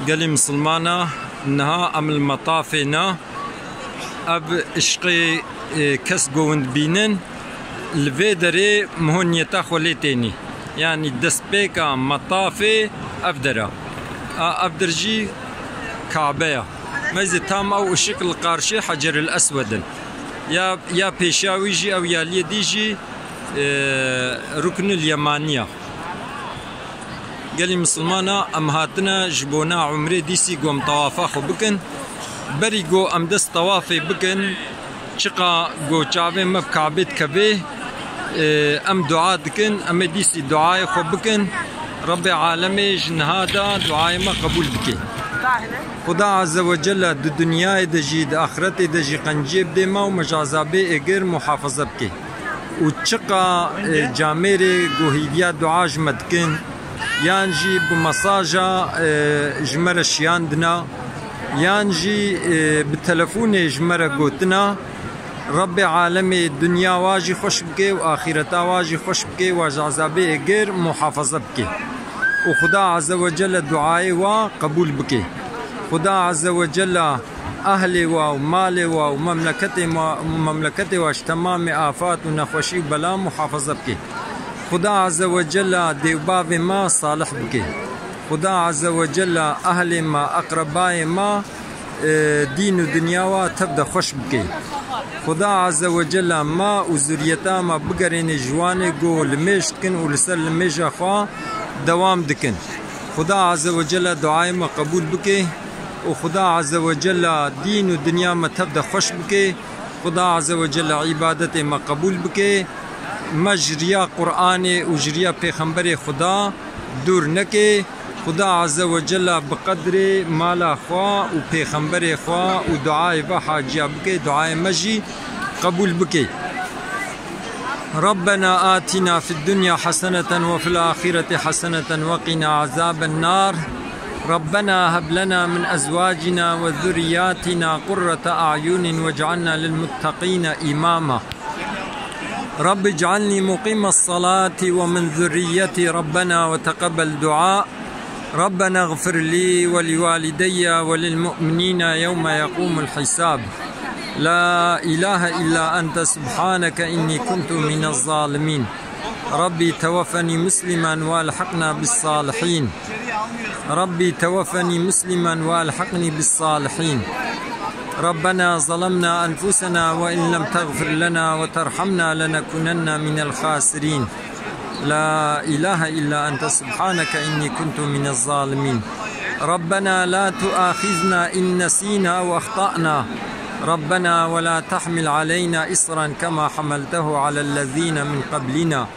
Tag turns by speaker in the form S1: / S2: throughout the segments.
S1: قالي مسلمانا انها ام المطافنا اب اشقي كس قوند بينن الفيدري مهنيتا خوليتيني يعني دسبيكا مطافي افدرا افدرجي كعبه ميزي تام او الشكل القارشي حجر الاسود يا بيشاويجي او يا ليديجي ركن اليمانيه. قالي مسلمانا ام هاتنا جبونا عمري ديسي قوم طوافا خو بكن بري قو ام دس طوافي بكن شقا قو شعبي مب كعبيت كبيه ام دعاء دكن ام ديسي دعاء خو بكن ربي عالمي جن هذا دعاء ما قبول بكي خدا عز وجل دو دنيا دجي د اخرت دجي قنجيب دي ما ومجازابي اجر محافظه بكي وشقا جاميري قوهيديا دعاء جمدكن يانجي بمساجا جمرة شياندنا يانجي بالتلفون جمرة قوتنا ربي عالمي الدنيا واجي خوش بكي وآخرتا واجي خوش بكي وجعزابي غير محافظة بكي وخدا عز وجل دعائي وقبول بكي خدا عز وجل أهلي ومالي ومملكتي واجتمام آفات ونخوشي بلا محافظة بكي خدا عز وجل ديوباب ما صالح بكي خدا عز وجل أهل ما أقرباء ما دين ودنيا تبدأ خوش بكي خدا عز وجل ما وزريتا ما بقرين جواني قو لميشتكن ولسر لميش أخوا دوام دكن خدا عز وجل دعاء ما قبول بكي وخدا عز وجل دين ودنيا ما تبدأ خوش بكي خدا عز وجل عبادتي ما قبول بكي مجريا قرآن وجريا پیغمبر خدا دور نكي خدا عز وجل بقدر مالا خوا و پیغمبر خوا و دعاء وحاجيا بكي دعاء مجي قبول بكي ربنا آتنا في الدنيا حسنة وفي الآخرة حسنة وقنا عذاب النار ربنا هب لنا من أزواجنا وذرياتنا قرة أعين واجعلنا للمتقين إماما رب اجعلني مقيم الصلاة ومن ذريتي ربنا وتقبل دعاء ربنا اغفر لي ولوالدي وللمؤمنين يوم يقوم الحساب لا إله إلا أنت سبحانك إني كنت من الظالمين ربي توفني مسلما والحقنا بالصالحين ربي توفني مسلما والحقني بالصالحين ربنا ظلمنا أنفسنا وإن لم تغفر لنا وترحمنا لنكونن من الخاسرين لا إله إلا أنت سبحانك إني كنت من الظالمين ربنا لا تؤاخذنا إن نسينا أو أخطأنا ربنا ولا تحمل علينا إصرا كما حملته على الذين من قبلنا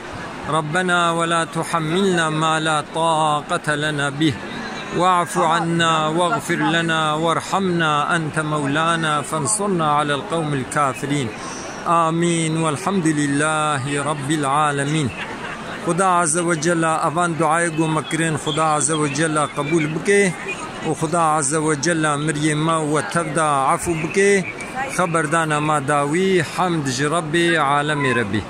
S1: ربنا ولا تحملنا ما لا طاقة لنا به واعف عنا واغفر لنا وارحمنا أنت مولانا فانصرنا على القوم الكافرين آمين والحمد لله رب العالمين خدا عز وجل أفان دعائكم مكرين خدا عز وجل قبول بكي وخدا عز وجل مريم ما وتبدا عفو بكي خبردانا ما داوي حمد ربي عالمي ربي